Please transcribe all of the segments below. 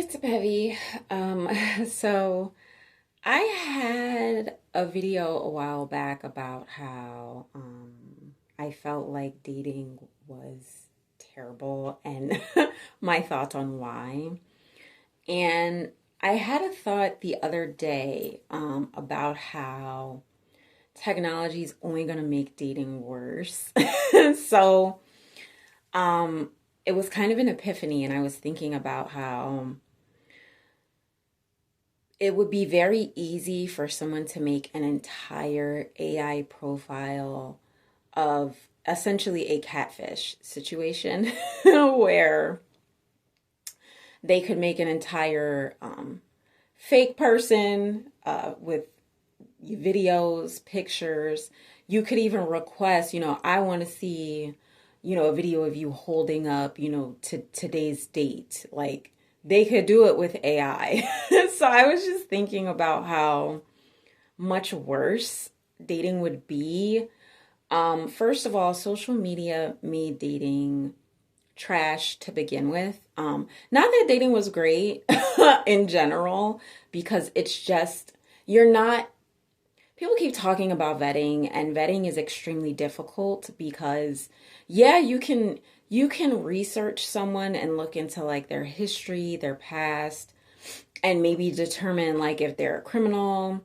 What's up, Heavy? Um, so I had a video a while back about how I felt like dating was terrible and my thoughts on why. And I had a thought the other day about how technology is only going to make dating worse. So um, it was kind of an epiphany, and I was thinking about how it would be very easy for someone to make an entire AI profile of essentially a catfish situation where they could make an entire fake person with videos, pictures. You could even request, I want to see, a video of you holding up, to today's date. Like they could do it with AI. So I was just thinking about how much worse dating would be. First of all, social media made dating trash to begin with. Not that dating was great in general, because it's just, you're not, people keep talking about vetting, and vetting is extremely difficult because, yeah, you can research someone and look into like their history, their past, and maybe determine like if they're a criminal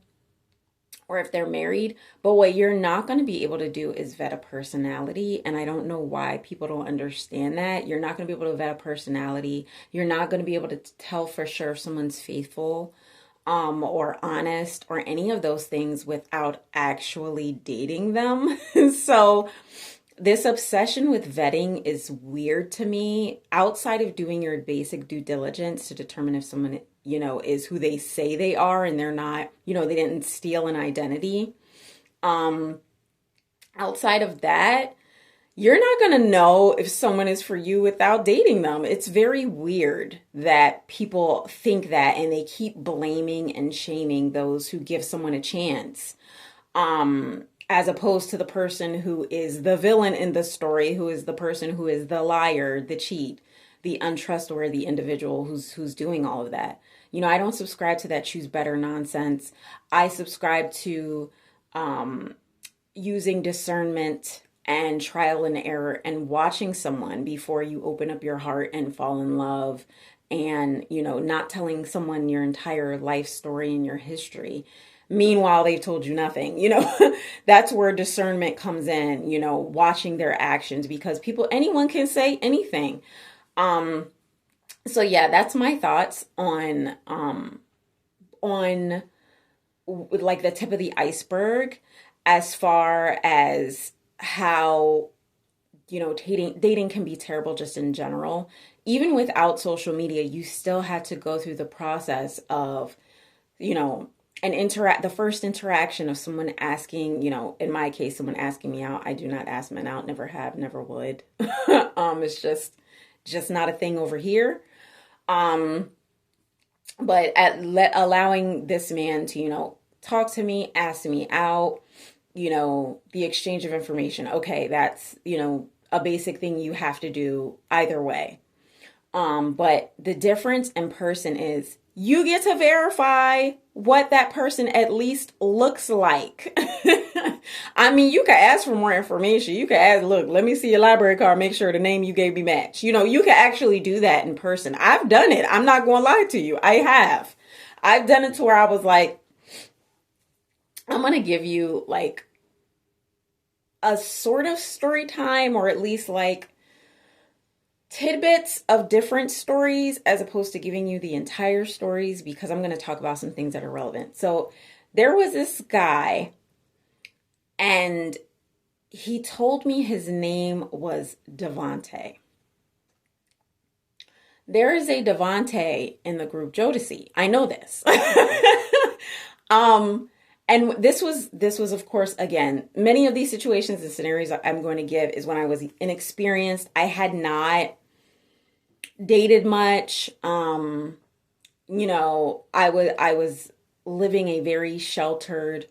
or if they're married. But what you're not going to be able to do is vet a personality. And I don't know why people don't understand that. You're not going to be able to vet a personality. You're not going to be able to tell for sure if someone's faithful or honest or any of those things without actually dating them. So this obsession with vetting is weird to me. Outside of doing your basic due diligence to determine if someone, is who they say they are and they're not, they didn't steal an identity. Um, Outside of that, you're not going to know if someone is for you without dating them. It's very weird that people think that, and they keep blaming and shaming those who give someone a chance. As opposed to the person who is the villain in the story, who is the person who is the liar, the cheat, the untrustworthy individual who's doing all of that. I don't subscribe to that choose better nonsense. I subscribe to using discernment and trial and error and watching someone before you open up your heart and fall in love, and not telling someone your entire life story and your history. Meanwhile, they've told you nothing. That's where discernment comes in, watching their actions, because anyone can say anything. So yeah, that's my thoughts on like the tip of the iceberg, as far as how, dating can be terrible just in general. Even without social media, you still had to go through the process of, the first interaction of someone asking, in my case, someone asking me out. I do not ask men out, never have, never would. It's just not a thing over here. Um, but allowing this man to, talk to me, ask me out, the exchange of information. Okay, that's, a basic thing you have to do either way. But the difference in person is you get to verify what that person at least looks like. I mean, you can ask for more information. You can ask, look, let me see your library card, make sure the name you gave me match. You can actually do that in person. I've done it. I'm not going to lie to you. I have. I've done it to where I was like, I'm going to give you like a sort of story time, or at least like tidbits of different stories, as opposed to giving you the entire stories, because I'm going to talk about some things that are relevant. So there was this guy, and he told me his name was Devante. There is a Devante in the group Jodeci. I know this. And this was of course, again, many of these situations and scenarios I'm going to give is when I was inexperienced. I had not dated much. I was living a very sheltered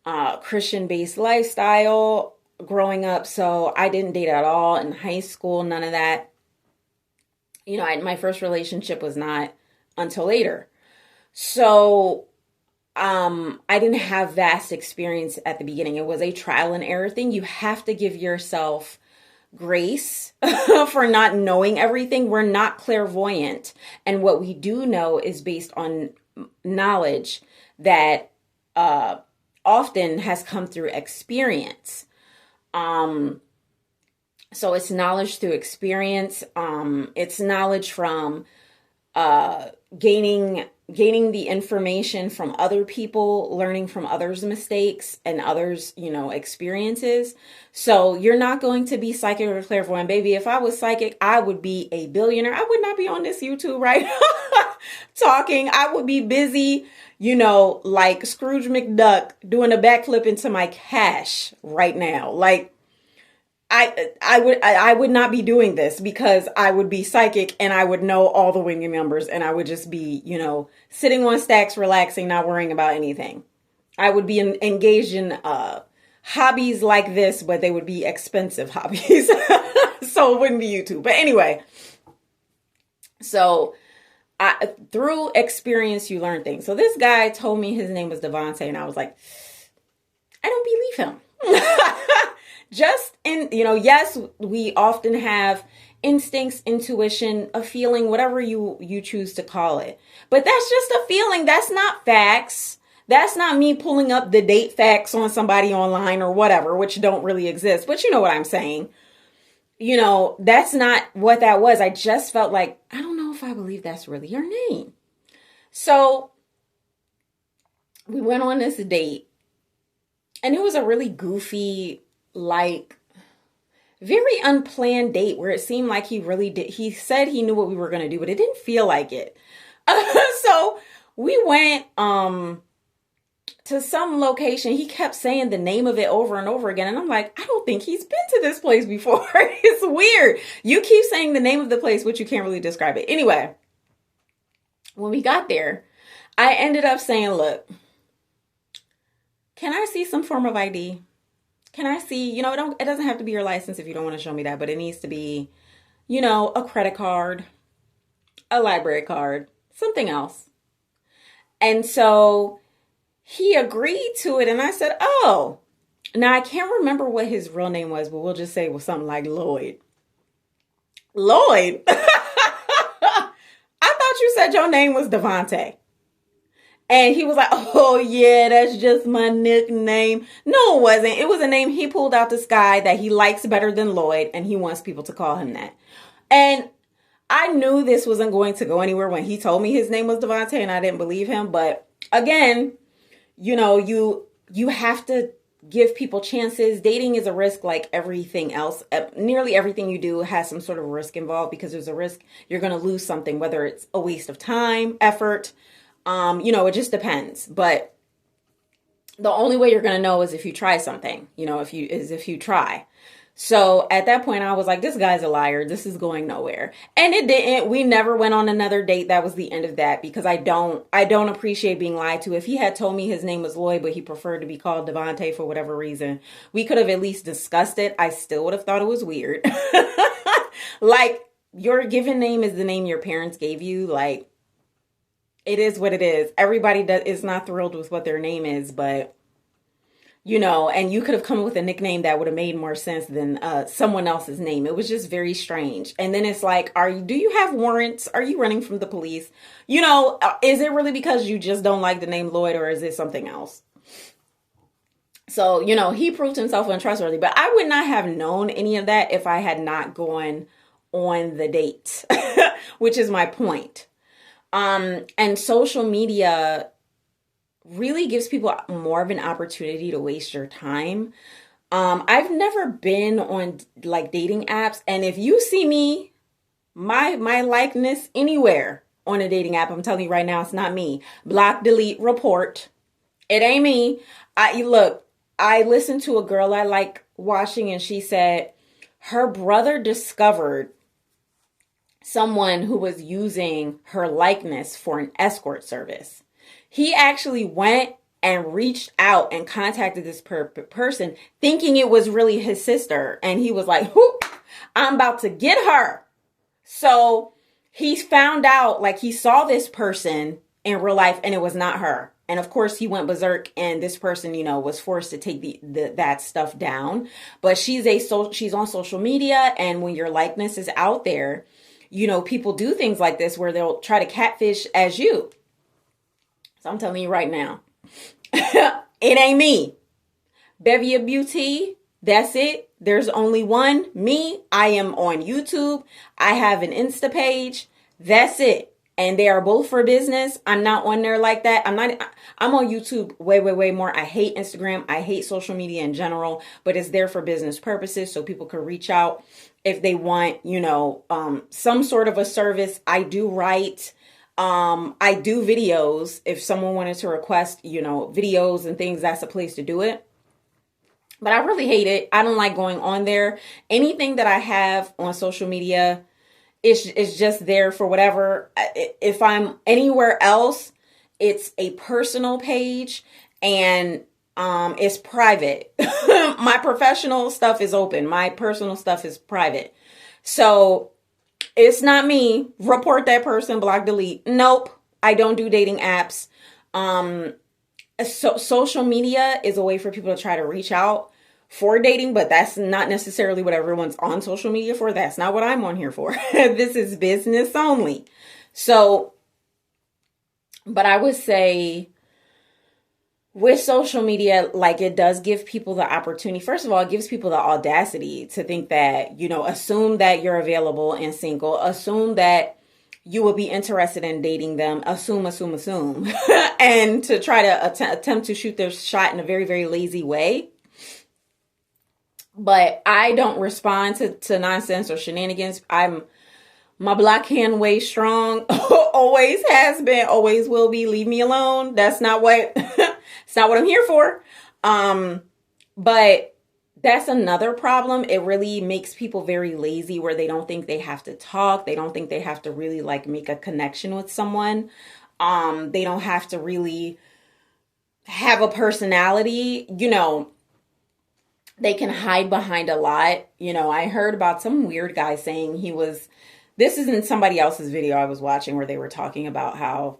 Christian-based lifestyle growing up, so I didn't date at all in high school, none of that. My first relationship was not until later. So I didn't have vast experience at the beginning. It was a trial and error thing. You have to give yourself grace for not knowing everything. We're not clairvoyant. And what we do know is based on knowledge that often has come through experience. So it's knowledge through experience. It's knowledge from gaining the information from other people, learning from others' mistakes and others, experiences. So you're not going to be psychic or clairvoyant. Baby, if I was psychic, I would be a billionaire. I would not be on this YouTube right now talking. I would be busy, like Scrooge McDuck doing a backflip into my cash right now. Like, I would not be doing this because I would be psychic and I would know all the winning numbers and I would just be, sitting on stacks, relaxing, not worrying about anything. I would be engaged in hobbies like this, but they would be expensive hobbies. So it wouldn't be YouTube. But anyway, so through experience, you learn things. So this guy told me his name was Devontae and I was like, I don't believe him. Just in, yes, we often have instincts, intuition, a feeling, whatever you choose to call it. But that's just a feeling. That's not facts. That's not me pulling up the date facts on somebody online or whatever, which don't really exist. But you know what I'm saying? That's not what that was. I just felt like, I don't know if I believe that's really your name. So we went on this date and it was a really goofy, like very unplanned date where it seemed like he really did. He said he knew what we were going to do, but it didn't feel like it. So we went to some location. He kept saying the name of it over and over again. And I'm like, I don't think he's been to this place before. It's weird. You keep saying the name of the place, but you can't really describe it. Anyway, when we got there, I ended up saying, look, can I see some form of ID? Can I see, it doesn't have to be your license if you don't want to show me that, but it needs to be, a credit card, a library card, something else. And so he agreed to it. And I said, oh, now I can't remember what his real name was, but we'll just say it was something like Lloyd. Lloyd? I thought you said your name was Devontae. And he was like, oh, yeah, that's just my nickname. No, it wasn't. It was a name he pulled out the sky that he likes better than Lloyd. And he wants people to call him that. And I knew this wasn't going to go anywhere when he told me his name was Devontae and I didn't believe him. But again, you have to give people chances. Dating is a risk like everything else. Nearly everything you do has some sort of risk involved because there's a risk you're going to lose something, whether it's a waste of time, effort. It just depends. But the only way you're going to know is if you try something, if you try. So at that point, I was like, this guy's a liar. This is going nowhere. And it didn't. We never went on another date. That was the end of that because I don't appreciate being lied to. If he had told me his name was Lloyd, but he preferred to be called Devontae for whatever reason, we could have at least discussed it. I still would have thought it was weird. Like, your given name is the name your parents gave you. Like, it is what it is. Everybody is not thrilled with what their name is, but, and you could have come up with a nickname that would have made more sense than someone else's name. It was just very strange. And then it's like, do you have warrants? Are you running from the police? Is it really because you just don't like the name Lloyd or is it something else? So, he proved himself untrustworthy, but I would not have known any of that if I had not gone on the date, which is my point. And social media really gives people more of an opportunity to waste your time. I've never been on like dating apps. And if you see me, my likeness anywhere on a dating app, I'm telling you right now, it's not me. Block, delete, report. It ain't me. I listened to a girl I like watching and she said her brother discovered someone who was using her likeness for an escort service. He actually went and reached out and contacted this person thinking it was really his sister. And he was like, I'm about to get her. So he found out, like, he saw this person in real life and it was not her. And of course he went berserk, and this person, was forced to take that stuff down. But she's on social media, and when your likeness is out there, people do things like this where they'll try to catfish as you. So I'm telling you right now, it ain't me. Bevy of Beauty, that's it. There's only one me. I am on YouTube. I have an Insta page. That's it. And they are both for business. I'm not on there like that. I'm on YouTube way, way, way more. I hate Instagram. I hate social media in general, but it's there for business purposes. So people could reach out if they want, some sort of a service. I do write. I do videos. If someone wanted to request, videos and things, that's a place to do it. But I really hate it. I don't like going on there. Anything that I have on social media, it's just there for whatever. If I'm anywhere else, it's a personal page, and it's private. My professional stuff is open. My personal stuff is private. So it's not me. Report that person, block, delete. Nope. I don't do dating apps. So social media is a way for people to try to reach out for dating, but that's not necessarily what everyone's on social media for. That's not what I'm on here for. This is business only. So, but I would say with social media, like, it does give people the opportunity. First of all, it gives people the audacity to think that, assume that you're available and single, assume that you will be interested in dating them, assume, and to try to attempt to shoot their shot in a very, very lazy way. But I don't respond to nonsense or shenanigans. My black hand way strong, always has been, always will be. Leave me alone. That's not what, it's not what I'm here for. But that's another problem. It really makes people very lazy, where they don't think they have to talk. They don't think they have to really make a connection with someone. They don't have to really have a personality, They can hide behind a lot. I heard about some weird guy saying this is in somebody else's video I was watching, where they were talking about how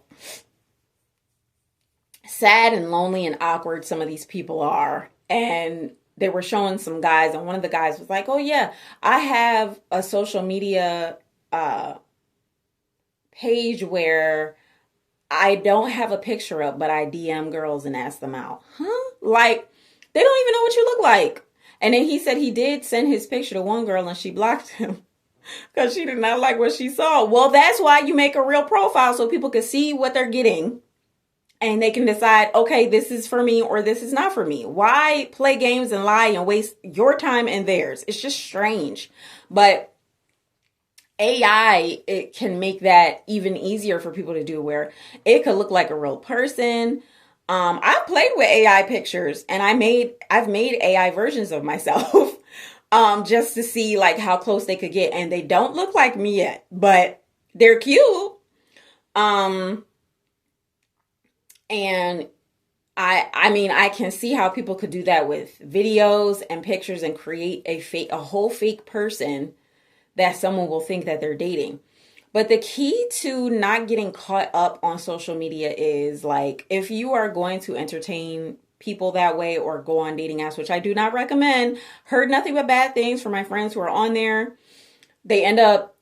sad and lonely and awkward some of these people are. And they were showing some guys, and one of the guys was like, oh yeah, I have a social media page where I don't have a picture up, but I DM girls and ask them out. Huh? Like, they don't even know what you look like. And then he said he did send his picture to one girl and she blocked him because she did not like what she saw. Well, that's why you make a real profile, so people can see what they're getting and they can decide, okay, this is for me or this is not for me. Why play games and lie and waste your time and theirs? It's just strange. But AI, it can make that even easier for people to do, where it could look like a real person. I've played with AI pictures, and I've made AI versions of myself just to see how close they could get, and they don't look like me yet, but they're cute. And I mean, I can see how people could do that with videos and pictures and create a whole fake person that someone will think that they're dating. But the key to not getting caught up on social media is, if you are going to entertain people that way or go on dating apps, which I do not recommend. Heard nothing but bad things from my friends who are on there. They end up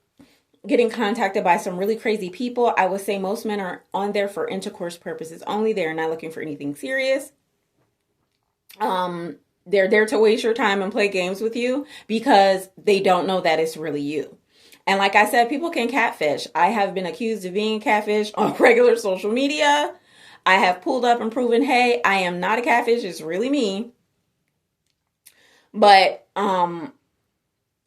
getting contacted by some really crazy people. I would say most men are on there for intercourse purposes only. They're not looking for anything serious. They're there to waste your time and play games with you because they don't know that it's really you. And like I said, people can catfish. I have been accused of being catfish on regular social media. I have pulled up and proven, hey, I am not a catfish. It's really me. But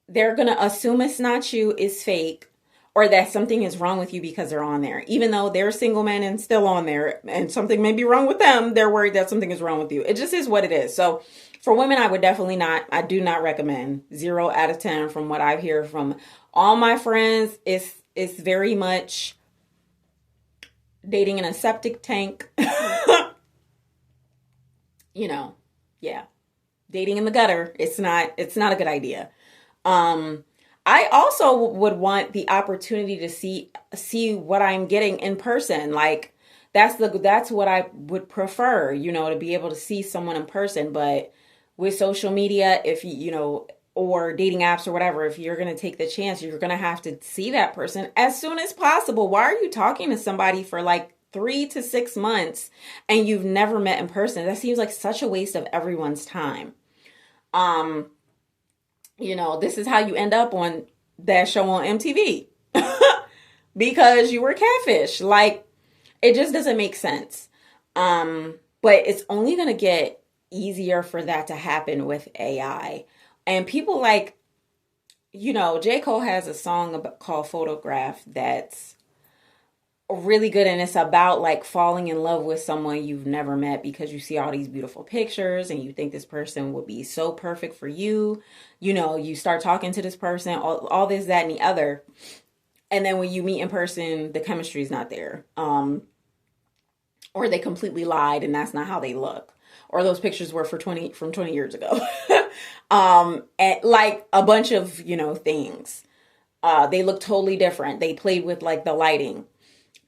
they're going to assume it's not you, it's fake, or that something is wrong with you because they're on there. Even though they're single men and still on there and something may be wrong with them, they're worried that something is wrong with you. It just is what it is. So for women, I do not recommend. 0 out of 10 from what I hear from all my friends. It's very much dating in a septic tank. Yeah. Dating in the gutter. It's not a good idea. I also would want the opportunity to see what I'm getting in person. Like that's what I would prefer, to be able to see someone in person. But with social media, if or dating apps or whatever, if you're going to take the chance, you're going to have to see that person as soon as possible. Why are you talking to somebody for like 3 to 6 months and you've never met in person? That seems like such a waste of everyone's time. Um, this is how you end up on that show on MTV because you were catfish. Like, it just doesn't make sense. But it's only going to get easier for that to happen with AI. And people like, J. Cole has a song called Photograph that's really good, and it's about like falling in love with someone you've never met because you see all these beautiful pictures and you think this person would be so perfect for you. You start talking to this person, all this, that, and the other, and then when you meet in person, the chemistry is not there. Or they completely lied and that's not how they look, or those pictures were from 20 years ago. And like a bunch of things. They look totally different. They played with like the lighting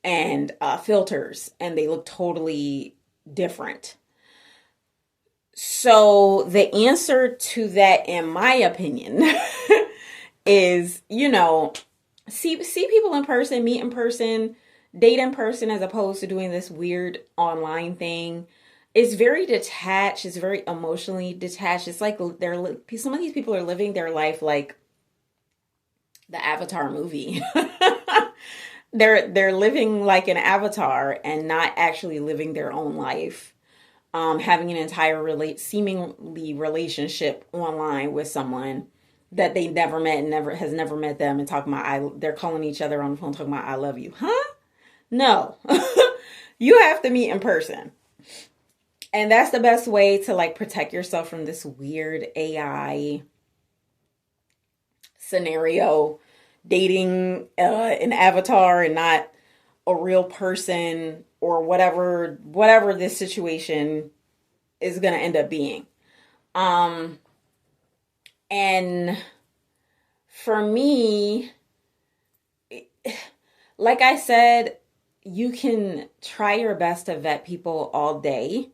and filters, and they look totally different. So the answer to that, in my opinion, is see people in person, meet in person, date in person, as opposed to doing this weird online thing. It's very detached. It's very emotionally detached. It's like some of these people are living their life like the Avatar movie. They're living like an avatar and not actually living their own life. Having an entire seemingly relationship online with someone that they never met and never met them, and talking about they're calling each other on the phone talking about I love you. Huh? No. You have to meet in person. And that's the best way to like protect yourself from this weird AI scenario, dating an avatar and not a real person, or whatever this situation is going to end up being. And for me, like I said, you can try your best to vet people all day,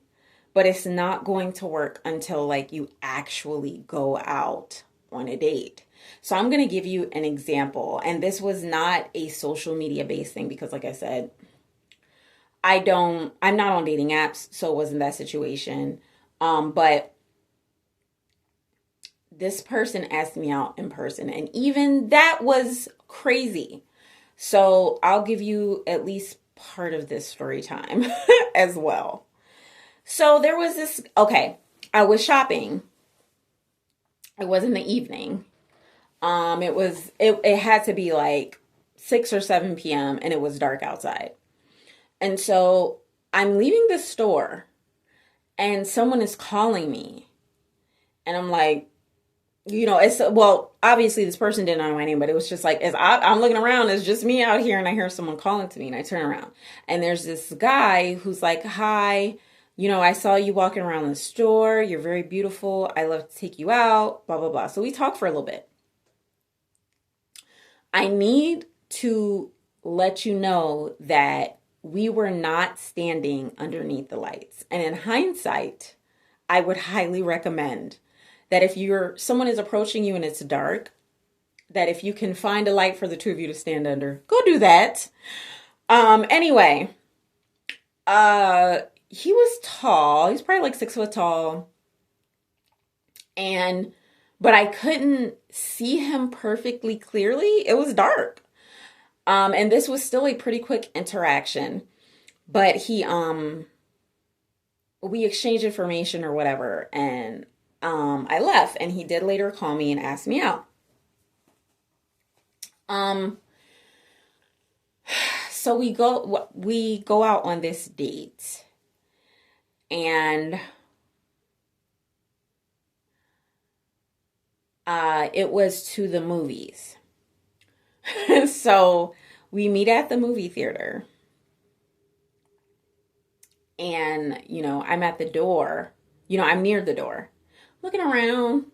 but it's not going to work until like you actually go out on a date. So I'm going to give you an example. And this was not a social media based thing because like I said, I'm not on dating apps, so it wasn't that situation. But this person asked me out in person, and even that was crazy. So I'll give you at least part of this story time as well. So there was I was shopping. It was in the evening. It had to be like 6 or 7 p.m. and it was dark outside. And so I'm leaving the store and someone is calling me. And I'm like, obviously this person didn't know my name, but it was just like, as I'm looking around, it's just me out here and I hear someone calling to me and I turn around and there's this guy who's like, hi, I saw you walking around the store. You're very beautiful. I love to take you out, blah, blah, blah. So we talked for a little bit. I need to let you know that we were not standing underneath the lights. And in hindsight, I would highly recommend that if someone is approaching you and it's dark, that if you can find a light for the two of you to stand under, go do that. Anyway, he was tall. He's probably like 6 foot tall. But I couldn't see him perfectly clearly. It was dark. And this was still a pretty quick interaction, but we exchanged information or whatever, and I left, and he did later call me and ask me out. So we go out on this date, and it was to the movies. So we meet at the movie theater. And, I'm at the door. I'm near the door. Looking around.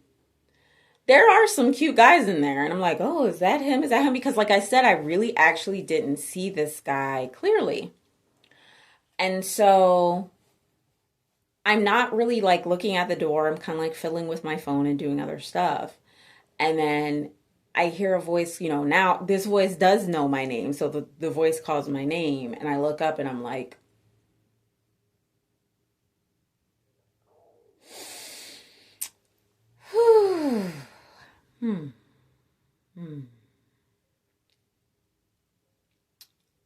there are some cute guys in there. And I'm like, oh, is that him? Is that him? Because, like I said, I really actually didn't see this guy clearly. And so I'm not really like looking at the door. I'm kind of like fiddling with my phone and doing other stuff. And then I hear a voice, now this voice does know my name. So the voice calls my name. And I look up and I'm like, whew. Hmm. Hmm.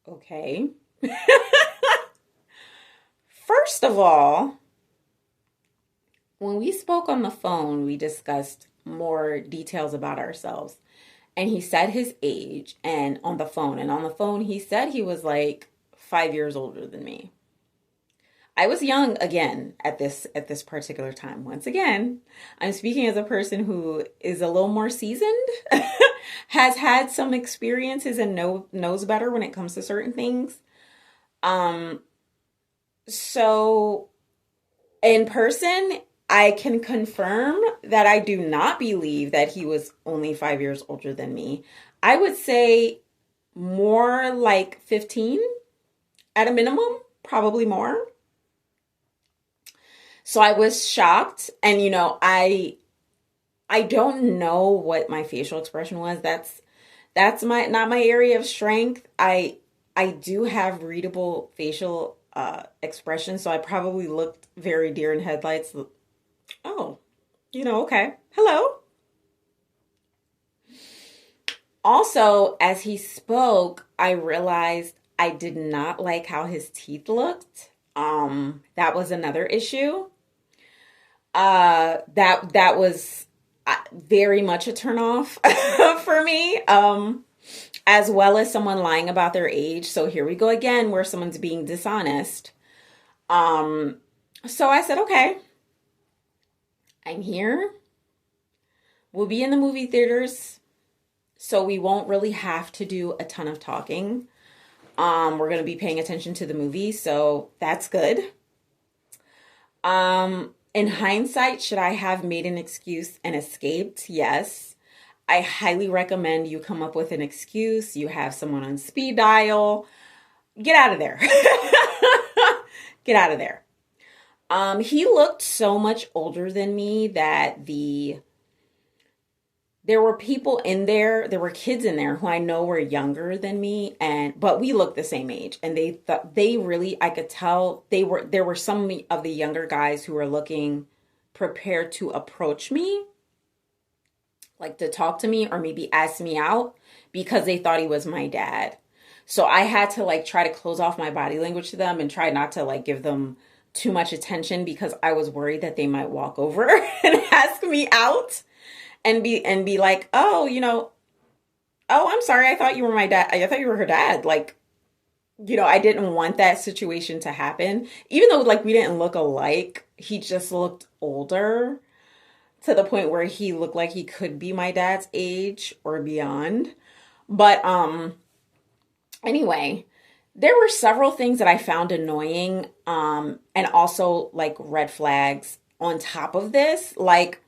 Okay. First of all, when we spoke on the phone, we discussed more details about ourselves. And he said his age and on the phone. And on the phone, he said he was like 5 years older than me. I was young again at this particular time. Once again, I'm speaking as a person who is a little more seasoned, has had some experiences and knows better when it comes to certain things. Um, so in person, I can confirm that I do not believe that he was only 5 years older than me. I would say more like 15 at a minimum, probably more. So I was shocked, and I don't know what my facial expression was. That's my not my area of strength. I do have readable facial expression, so I probably looked very deer in headlights. Oh, okay. Hello. Also, as he spoke, I realized I did not like how his teeth looked. That was another issue. That was very much a turnoff for me. As well as someone lying about their age. So here we go again, where someone's being dishonest. So I said, okay, I'm here. We'll be in the movie theaters, so we won't really have to do a ton of talking. We're going to be paying attention to the movie, so that's good. In hindsight, should I have made an excuse and escaped? Yes. I highly recommend you come up with an excuse. You have someone on speed dial. Get out of there. Get out of there. He looked so much older than me that there were people in there were kids in there who I know were younger than me, but we looked the same age, and they thought they really, I could tell there were some of the younger guys who were looking prepared to approach me, like to talk to me or maybe ask me out, because they thought he was my dad. So I had to like try to close off my body language to them and try not to like give them too much attention, because I was worried that they might walk over and ask me out and be like, oh, oh, I'm sorry, I thought you were my dad. I thought you were her dad. Like, I didn't want that situation to happen. Even though like we didn't look alike, he just looked older to the point where he looked like he could be my dad's age or beyond. But anyway, there were several things that I found annoying, and also like red flags on top of this. Like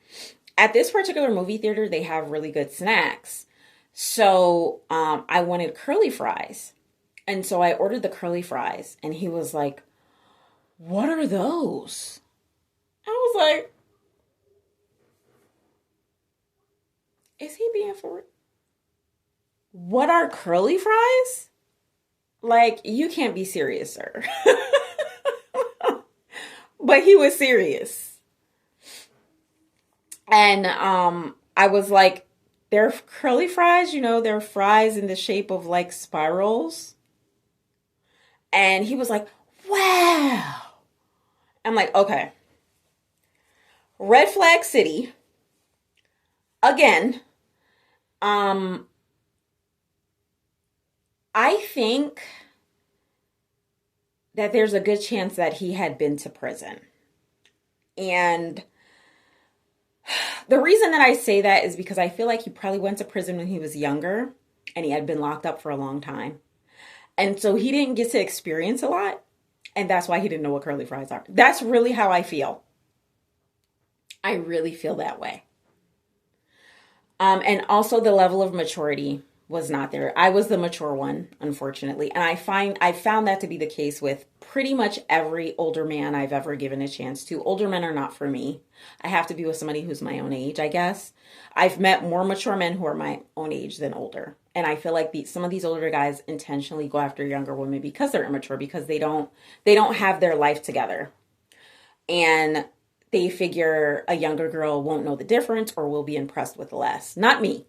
at this particular movie theater, they have really good snacks. So I wanted curly fries. And so I ordered the curly fries, and he was like, what are those? I was like, is he being for real? What are curly fries? Like, you can't be serious, sir. But he was serious. And I was like, they're curly fries, they're fries in the shape of like spirals. And he was like, wow. I'm like, okay. Red flag city. Again, I think that there's a good chance that he had been to prison. And the reason that I say that is because I feel like he probably went to prison when he was younger and he had been locked up for a long time. And so he didn't get to experience a lot. And that's why he didn't know what curly fries are. That's really how I feel. I really feel that way. And also the level of maturity was not there. I was the mature one, unfortunately. And I found that to be the case with pretty much every older man I've ever given a chance to. Older men are not for me. I have to be with somebody who's my own age, I guess. I've met more mature men who are my own age than older. And I feel like some of these older guys intentionally go after younger women because they're immature, because they don't have their life together. And they figure a younger girl won't know the difference or will be impressed with less. Not me.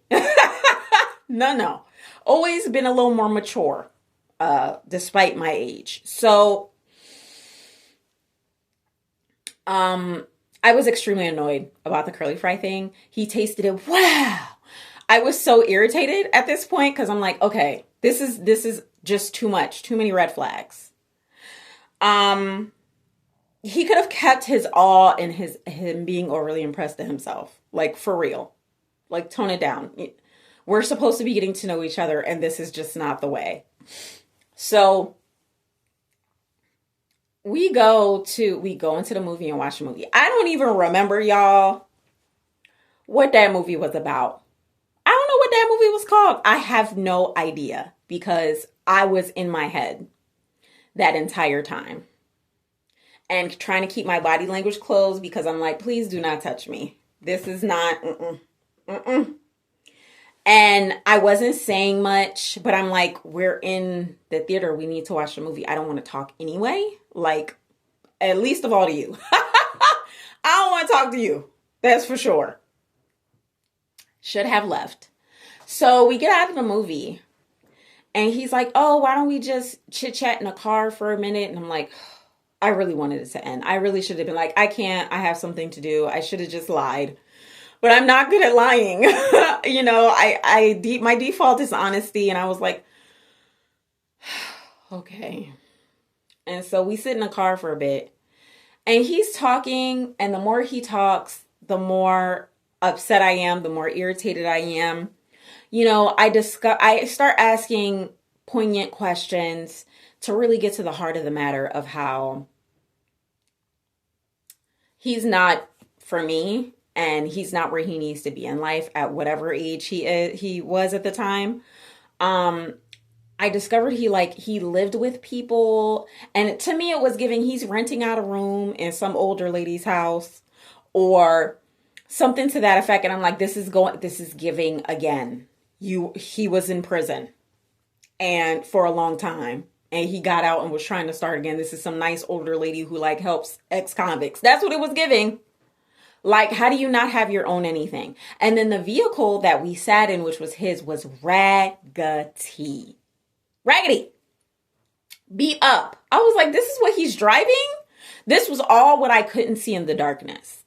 No. Always been a little more mature, despite my age. So, I was extremely annoyed about the curly fry thing. He tasted it. Wow. I was so irritated at this point because I'm like, okay, this is just too much. Too many red flags. He could have kept his awe and him being overly impressed to himself. Like, for real. Like, tone it down. We're supposed to be getting to know each other, and this is just not the way. So we go into the movie and watch the movie. I don't even remember, y'all, what that movie was about. I don't know what that movie was called. I have no idea because I was in my head that entire time and trying to keep my body language closed because I'm like, please do not touch me. This is not, And I wasn't saying much, but I'm like, we're in the theater. We need to watch the movie. I don't want to talk anyway. Like, at least of all to you. I don't want to talk to you. That's for sure. Should have left. So we get out of the movie and he's like, oh, why don't we just chit chat in a car for a minute? And I'm like, I really wanted it to end. I really should have been like, I can't. I have something to do. I should have just lied. But I'm not good at lying. You know, my default is honesty. And I was like, okay. And so we sit in the car for a bit and he's talking. And the more he talks, the more upset I am, the more irritated I am. You know, I start asking poignant questions to really get to the heart of the matter of how he's not for me. And he's not where he needs to be in life at whatever age he was at the time. I discovered he lived with people. And to me, it was giving he's renting out a room in some older lady's house or something to that effect. And I'm like, this is giving again. He was in prison and for a long time. And he got out and was trying to start again. This is some nice older lady who helps ex-convicts. That's what it was giving. Like, how do you not have your own anything? And then the vehicle that we sat in, which was his, was raggedy. Beat up. I was like, this is what he's driving? This was all what I couldn't see in the darkness.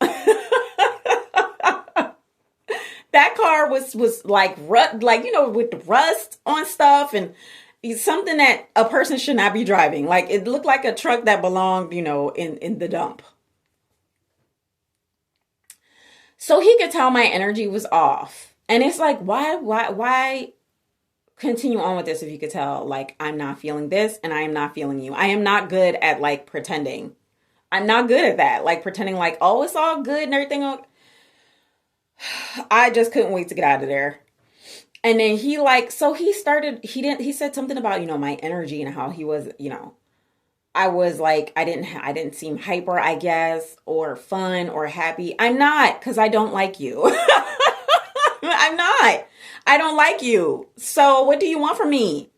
That car was like, you know, with the rust on stuff and something that a person should not be driving. Like, it looked like a truck that belonged, you know, in the dump. So he could tell my energy was off. And it's like, why continue on with this if you could tell, like, I'm not feeling this and I am not feeling you. I am not good at, like, pretending. I'm not good at that. Like, pretending like, oh, it's all good and everything. I just couldn't wait to get out of there. And then he said something about, you know, my energy and how he was, you know, I was like, I didn't seem hyper, I guess, or fun or happy. I'm not, because I don't like you. I'm not. I don't like you. So what do you want from me?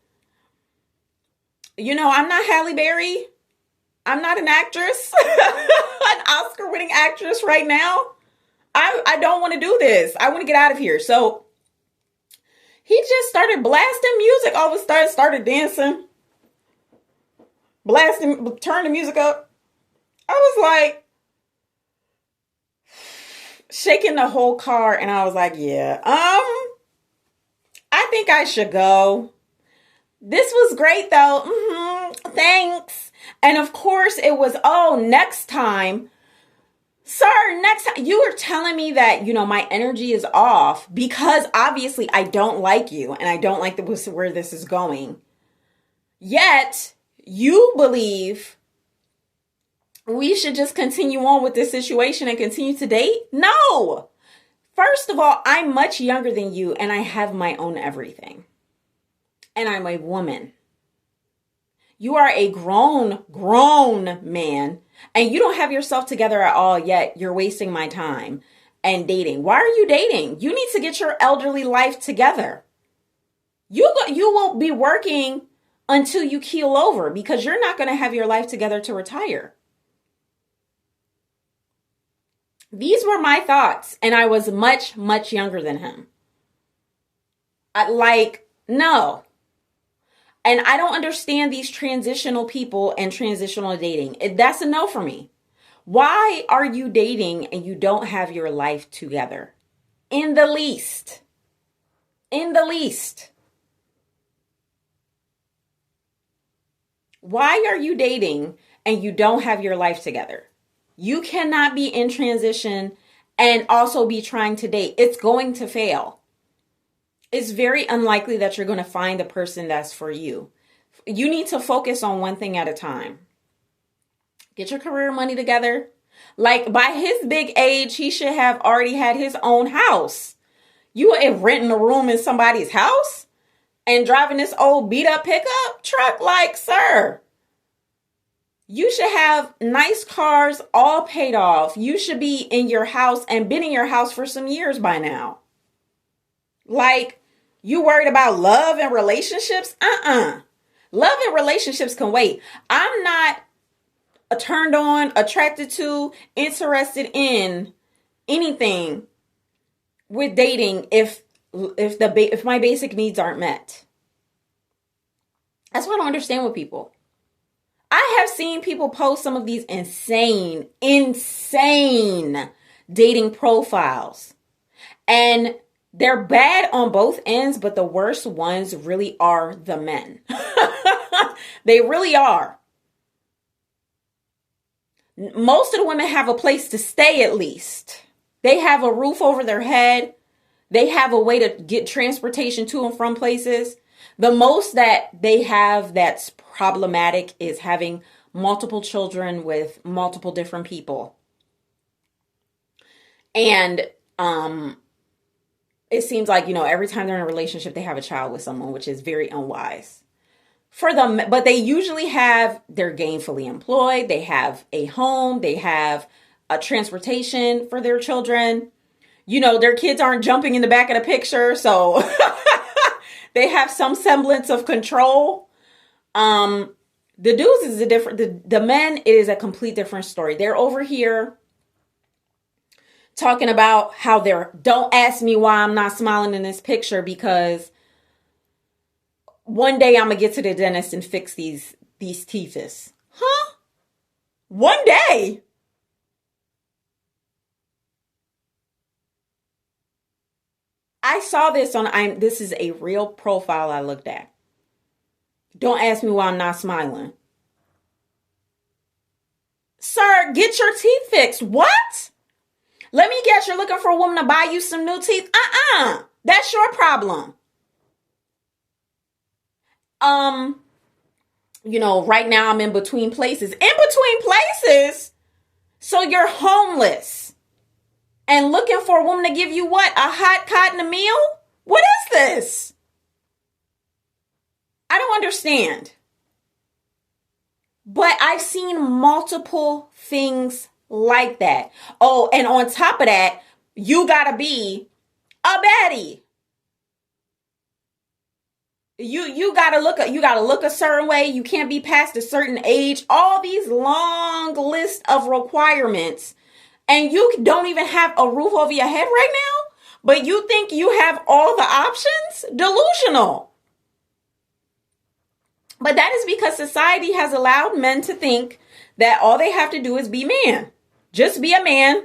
You know, I'm not Halle Berry. I'm not an actress, an Oscar-winning actress right now. I don't want to do this. I want to get out of here. So he just started blasting music. All of a sudden started dancing. Blasting, turn the music up. I was like, shaking the whole car. And I was like, yeah, I think I should go. This was great though. Thanks. And of course it was, next time. Sir, next time you were telling me that, you know, my energy is off because obviously I don't like you and I don't like where this is going. Yet you believe we should just continue on with this situation and continue to date? No. First of all, I'm much younger than you and I have my own everything. And I'm a woman. You are a grown man, and you don't have yourself together at all yet. You're wasting my time and dating. Why are you dating? You need to get your elderly life together. You will be working until you keel over because you're not going to have your life together to retire. These were my thoughts, and I was much, much younger than him. No. And I don't understand these transitional people and transitional dating. That's a no for me. Why are you dating and you don't have your life together? In the least. In the least. Why are you dating and you don't have your life together? You cannot be in transition and also be trying to date. It's going to fail. It's very unlikely that you're going to find the person that's for you. You need to focus on one thing at a time. Get your career money together. Like by his big age, he should have already had his own house. You ain't renting a room in somebody's house and driving this old beat up pickup truck. Like, sir, you should have nice cars all paid off. You should be in your house and been in your house for some years by now. Like, you worried about love and relationships? Love and relationships can wait. I'm not turned on, attracted to, interested in anything with dating if my basic needs aren't met. That's what I don't understand with people. I have seen people post some of these insane dating profiles. And they're bad on both ends, but the worst ones really are the men. They really are. Most of the women have a place to stay at least. They have a roof over their head. They have a way to get transportation to and from places. The most that they have that's problematic is having multiple children with multiple different people. And it seems like, every time they're in a relationship, they have a child with someone, which is very unwise for them. But they usually they're gainfully employed. They have a home. They have a transportation for their children. Their kids aren't jumping in the back of the picture. So they have some semblance of control. The dudes is the men, it is a complete different story. They're over here talking about how don't ask me why I'm not smiling in this picture because one day I'm going to get to the dentist and fix these teethus. Huh? One day? I saw this this is a real profile I looked at. Don't ask me why I'm not smiling. Sir, get your teeth fixed. What? Let me guess, you're looking for a woman to buy you some new teeth? That's your problem. Right now I'm in between places. In between places? So you're homeless and looking for a woman to give you what? A hot cotton meal? What is this? I don't understand. But I've seen multiple things like that. Oh, and on top of that, you gotta be a baddie. You gotta look a certain way. You can't be past a certain age. All these long list of requirements, and you don't even have a roof over your head right now. But you think you have all the options? Delusional. But that is because society has allowed men to think that all they have to do is be man. Just be a man.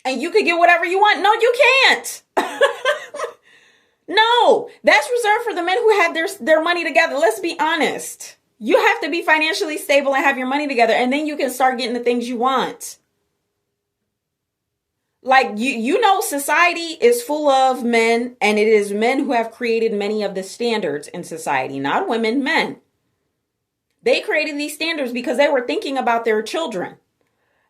And you could get whatever you want. No, you can't. No, that's reserved for the men who have their money together. Let's be honest. You have to be financially stable and have your money together, and then you can start getting the things you want. Like, society is full of men, and it is men who have created many of the standards in society, not women, men. They created these standards because they were thinking about their children.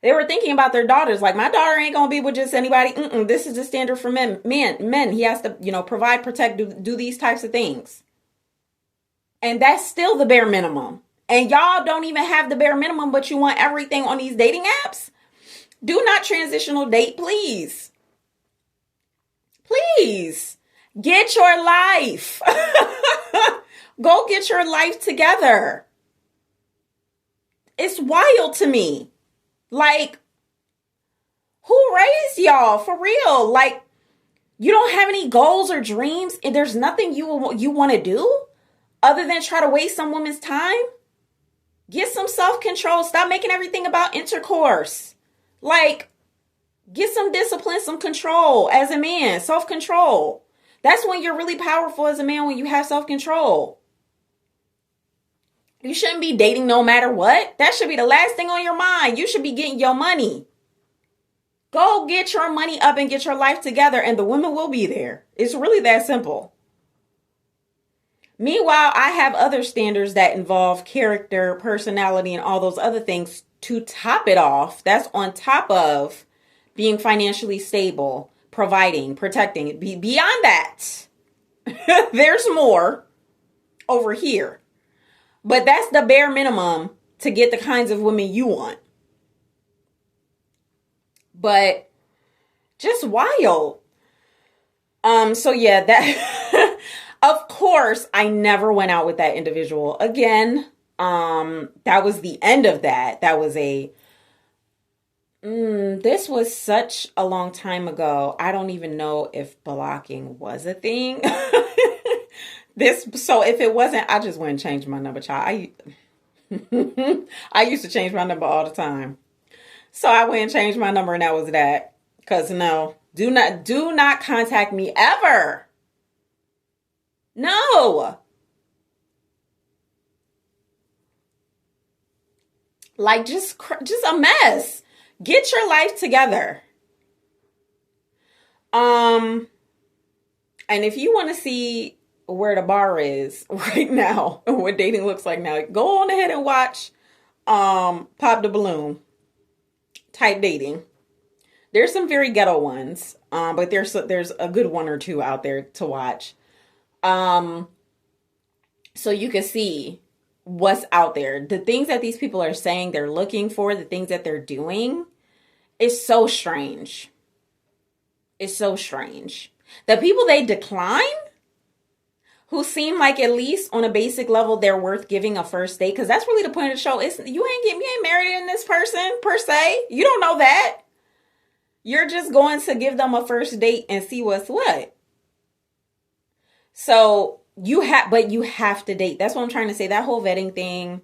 They were thinking about their daughters. Like, my daughter ain't gonna be with just anybody. This is the standard for men. Men. He has to, provide, protect, do these types of things. And that's still the bare minimum. And y'all don't even have the bare minimum, but you want everything on these dating apps? Do not transitional date, please. Please. Get your life. Go get your life together. It's wild to me. Like, who raised y'all for real? Like, you don't have any goals or dreams, and there's nothing you want to do other than try to waste some woman's time? Get some self-control. Stop making everything about intercourse. Like, get some discipline, some control as a man, self-control. That's when you're really powerful as a man, when you have self-control. You shouldn't be dating no matter what. That should be the last thing on your mind. You should be getting your money. Go get your money up and get your life together, and the women will be there. It's really that simple. Meanwhile, I have other standards that involve character, personality, and all those other things to top it off. That's on top of being financially stable, providing, protecting. Beyond that, there's more over here. But that's the bare minimum to get the kinds of women you want. But just wild. So yeah, that of course I never went out with that individual again. That was the end of that. That was this was such a long time ago. I don't even know if blocking was a thing. So if it wasn't, I just went and changed my number, child. I used to change my number all the time. So I went and changed my number, and that was that. Because no, do not contact me ever. No. Like, just a mess. Get your life together. And if you want to see where the bar is right now, what dating looks like now, go on ahead and watch Pop the Balloon type dating. There's some very ghetto ones, but there's a good one or two out there to watch. So you can see what's out there. The things that these people are saying they're looking for, the things that they're doing, is so strange. It's so strange. The people they decline, who seem like at least on a basic level they're worth giving a first date, because that's really the point of the show. You ain't married in this person per se. You don't know that. You're just going to give them a first date and see what's what. So you have to date. That's what I'm trying to say. That whole vetting thing,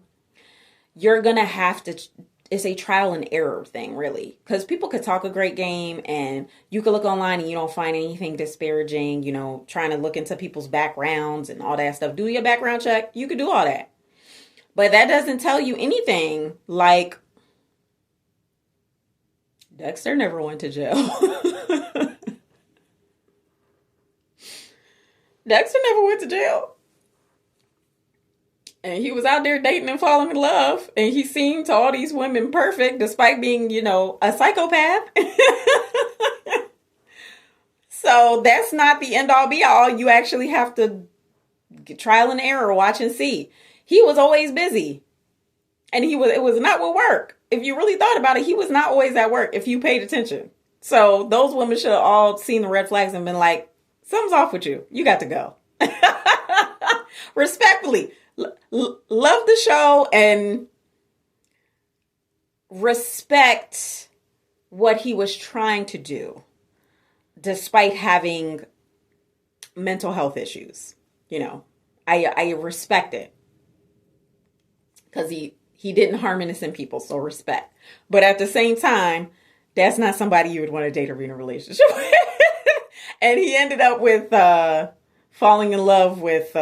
you're gonna have to. It's a trial and error thing, really, because people could talk a great game, and you could look online and you don't find anything disparaging. Trying to look into people's backgrounds and all that stuff. Do your background check. You could do all that, but that doesn't tell you anything. Like, Dexter never went to jail. Dexter never went to jail. And he was out there dating and falling in love. And he seemed to all these women perfect, despite being, a psychopath. So that's not the end all be all. You actually have to get trial and error, watch and see. He was always busy. And it was not with work. If you really thought about it, he was not always at work if you paid attention. So those women should have all seen the red flags and been like, something's off with you. You got to go. Respectfully, love the show and respect what he was trying to do, despite having mental health issues. I respect it because he didn't harm innocent people. So respect. But at the same time, that's not somebody you would want to date or be in a relationship with. And he ended up with falling in love with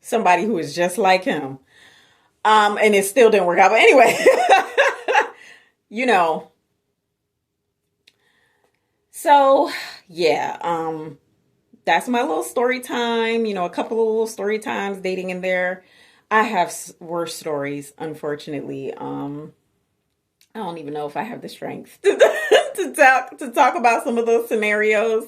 somebody who is just like him. And it still didn't work out. But anyway, So, yeah, that's my little story time. A couple of little story times dating in there. I have worse stories, unfortunately. I don't even know if I have the strength to talk about some of those scenarios.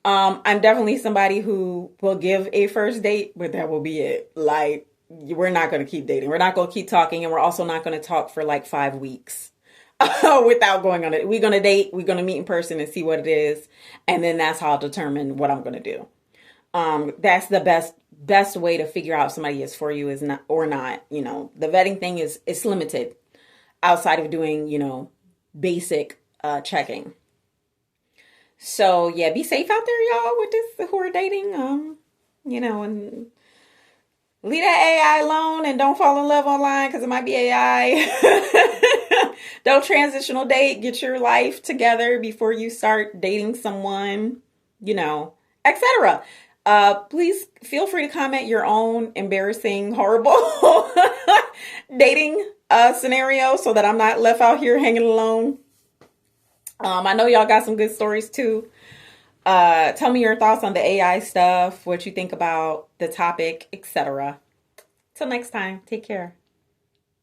I'm definitely somebody who will give a first date, but that will be it. Like, we're not going to keep dating. We're not going to keep talking, and we're also not going to talk for like 5 weeks without going on it. We're going to date. We're going to meet in person and see what it is, and then that's how I'll determine what I'm going to do. That's the best way to figure out if somebody is for you is not or not. The vetting thing is it's limited outside of doing basic checking. So yeah, be safe out there, y'all, with this who are dating. And leave that AI alone and don't fall in love online because it might be AI. Don't transitional date. Get your life together before you start dating someone, etc. Please feel free to comment your own embarrassing, horrible dating scenario so that I'm not left out here hanging alone. I know y'all got some good stories too. Tell me your thoughts on the AI stuff, what you think about the topic, etc. Till next time, take care.